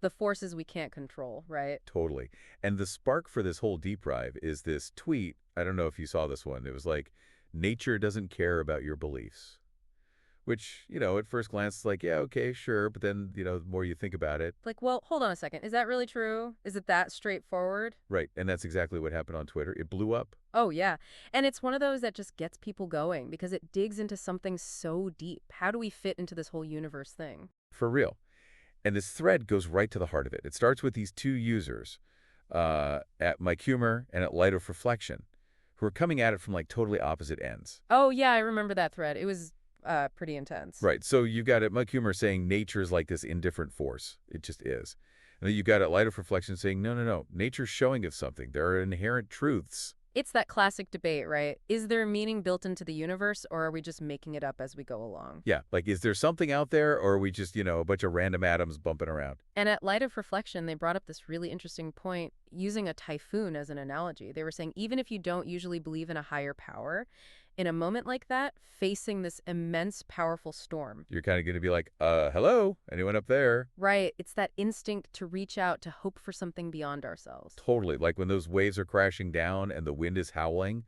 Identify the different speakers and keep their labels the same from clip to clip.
Speaker 1: the forces we can't control, right?
Speaker 2: Totally. And the spark for this whole deep dive is this tweet. I don't know if you saw this one. It was like, nature doesn't care about your beliefs. Which, at first glance, it's like, yeah, okay, sure. But then, the more you think about it,
Speaker 1: Like, well, hold on a second. Is that really true? Is it that straightforward?
Speaker 2: right. And that's exactly what happened on Twitter. It blew up.
Speaker 1: Oh, yeah. And it's one of those that just gets people going because it digs into something so deep. How do we fit into this whole universe thing?
Speaker 2: For real. And this thread goes right to the heart of it. It starts with these two users, at Mike Humor and at Light of Reflection, who are coming at it from like totally opposite ends.
Speaker 1: Oh, yeah, I remember that thread. It was pretty intense.
Speaker 2: Right. So you've got at Mike Humor saying nature is like this indifferent force. It just is. And then you've got at Light of Reflection saying, no, no, no. Nature's showing us something. There are inherent truths.
Speaker 1: It's that classic debate, right? Is there meaning built into the universe, or are we just making it up as we go along?
Speaker 2: Yeah. Like, is there something out there, or are we just, a bunch of random atoms bumping around?
Speaker 1: And at Light of Reflection, they brought up this really interesting point using a typhoon as an analogy. They were saying even if you don't usually believe in a higher power, in a moment like that, facing this immense, powerful storm,
Speaker 2: You're kind of going to be like, hello? Anyone up there?
Speaker 1: right? It's that instinct to reach out to hope for something beyond ourselves.
Speaker 2: Totally. Like when those waves are crashing down and the wind is howling,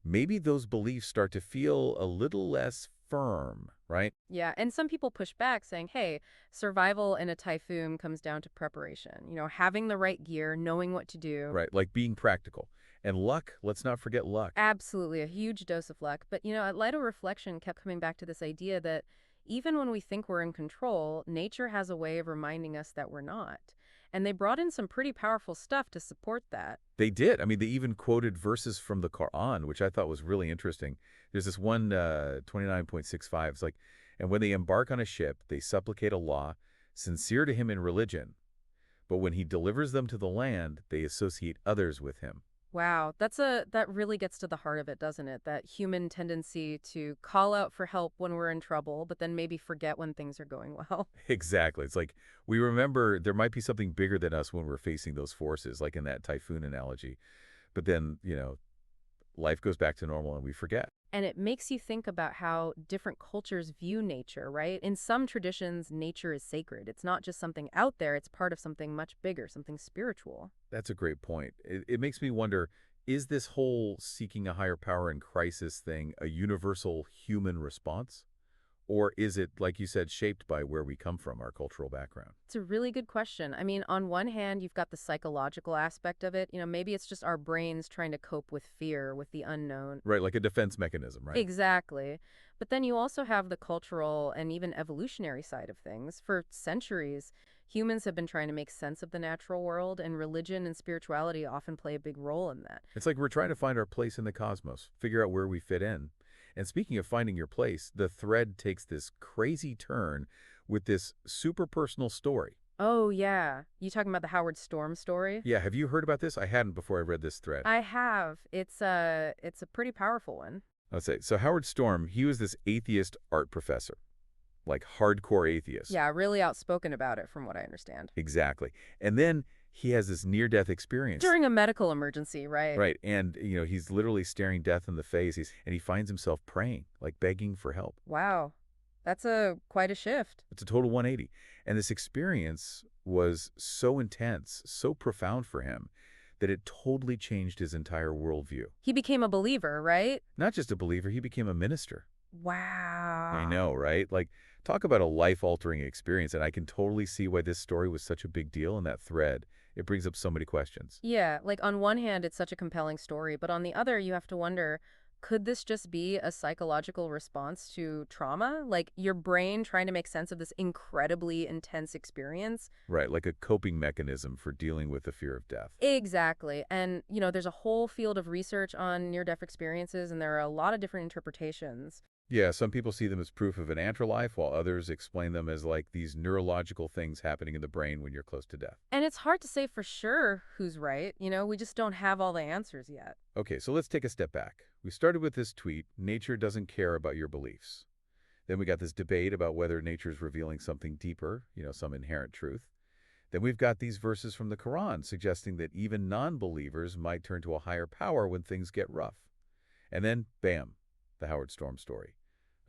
Speaker 2: maybe those beliefs start to feel a little less firm, right?
Speaker 1: Yeah, and some people push back saying, hey, survival in a typhoon comes down to preparation. Having the right gear, knowing what to do.
Speaker 2: Right. Like being practical. And luck, let's not forget luck.
Speaker 1: Absolutely, a huge dose of luck. But, at Light of Reflection kept coming back to this idea that even when we think we're in control, nature has a way of reminding us that we're not. And they brought in some pretty powerful stuff to support that.
Speaker 2: They did. I mean, they even quoted verses from the Quran, which I thought was really interesting. There's this one, 29.65. It's like, and when they embark on a ship, they supplicate Allah, sincere to him in religion. But when he delivers them to the land, they associate others with him.
Speaker 1: Wow, that really gets to the heart of it, doesn't it? That human tendency to call out for help when we're in trouble, but then maybe forget when things are going well.
Speaker 2: Exactly. It's like we remember there might be something bigger than us when we're facing those forces, like in that typhoon analogy. But then, life goes back to normal and we forget.
Speaker 1: And it makes you think about how different cultures view nature, right? In some traditions, nature is sacred. It's not just something out there, it's part of something much bigger, something spiritual.
Speaker 2: That's a great point. It makes me wonder, is this whole seeking a higher power in crisis thing a universal human response? Or is it, like you said, shaped by where we come from, our cultural background?
Speaker 1: It's a really good question. I mean, on one hand, you've got the psychological aspect of it. Maybe it's just our brains trying to cope with fear, with the unknown.
Speaker 2: Right, like a defense mechanism, right?
Speaker 1: Exactly. But then you also have the cultural and even evolutionary side of things. For centuries, humans have been trying to make sense of the natural world, and religion and spirituality often play a big role in that.
Speaker 2: It's like we're trying to find our place in the cosmos, figure out where we fit in. And speaking of finding your place, the thread takes this crazy turn with this super personal story.
Speaker 1: Oh, yeah. You talking about the Howard Storm story?
Speaker 2: Yeah, have you heard about this? I hadn't before I read this thread.
Speaker 1: I have. It's a pretty powerful one.
Speaker 2: Let's say, so Howard Storm, he was this atheist art professor, like hardcore atheist.
Speaker 1: Yeah, really outspoken about it from what I understand.
Speaker 2: Exactly. And then he has this near-death experience.
Speaker 1: During a medical emergency, right?
Speaker 2: Right. And, he's literally staring death in the face. And he finds himself praying, like begging for help.
Speaker 1: Wow. That's quite a shift.
Speaker 2: It's a total 180. And this experience was so intense, so profound for him, that it totally changed his entire worldview.
Speaker 1: He became a believer, right?
Speaker 2: Not just a believer, he became a minister.
Speaker 1: Wow.
Speaker 2: I know, right? Like, talk about a life-altering experience. And I can totally see why this story was such a big deal in that thread. It brings up so many questions.
Speaker 1: Yeah, like on one hand, it's such a compelling story, but on the other, you have to wonder, could this just be a psychological response to trauma? Like your brain trying to make sense of this incredibly intense experience?
Speaker 2: Right, like a coping mechanism for dealing with the fear of death.
Speaker 1: Exactly. And, there's a whole field of research on near-death experiences, and there are a lot of different interpretations.
Speaker 2: Yeah, some people see them as proof of an afterlife, while others explain them as like these neurological things happening in the brain when you're close to death.
Speaker 1: And it's hard to say for sure who's right. We just don't have all the answers yet.
Speaker 2: Okay, so let's take a step back. We started with this tweet, nature doesn't care about your beliefs. Then we got this debate about whether nature is revealing something deeper, some inherent truth. Then we've got these verses from the Quran suggesting that even non-believers might turn to a higher power when things get rough. And then, bam, the Howard Storm story.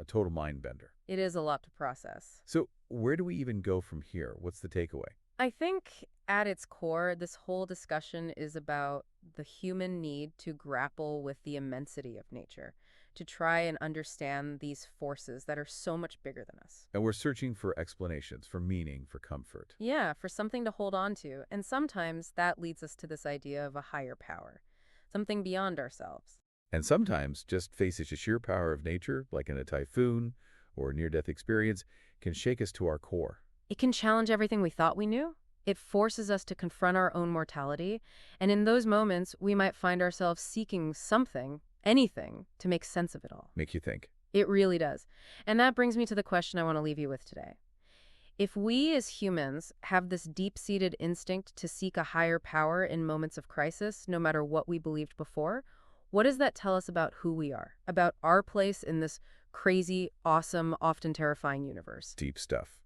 Speaker 2: A total mind bender.
Speaker 1: It is a lot to process.
Speaker 2: So where do we even go from here? What's the takeaway?
Speaker 1: I think at its core, this whole discussion is about the human need to grapple with the immensity of nature, to try and understand these forces that are so much bigger than us.
Speaker 2: And we're searching for explanations, for meaning, for comfort.
Speaker 1: Yeah, for something to hold on to. And sometimes that leads us to this idea of a higher power, something beyond ourselves.
Speaker 2: And sometimes just facing the sheer power of nature, like in a typhoon or near-death experience, can shake us to our core.
Speaker 1: It can challenge everything we thought we knew. It forces us to confront our own mortality. And in those moments, we might find ourselves seeking something, anything, to make sense of it all.
Speaker 2: Make you think.
Speaker 1: It really does. And that brings me to the question I want to leave you with today. If we as humans have this deep-seated instinct to seek a higher power in moments of crisis, no matter what we believed before, what does that tell us about who we are, about our place in this crazy, awesome, often terrifying universe?
Speaker 2: Deep stuff.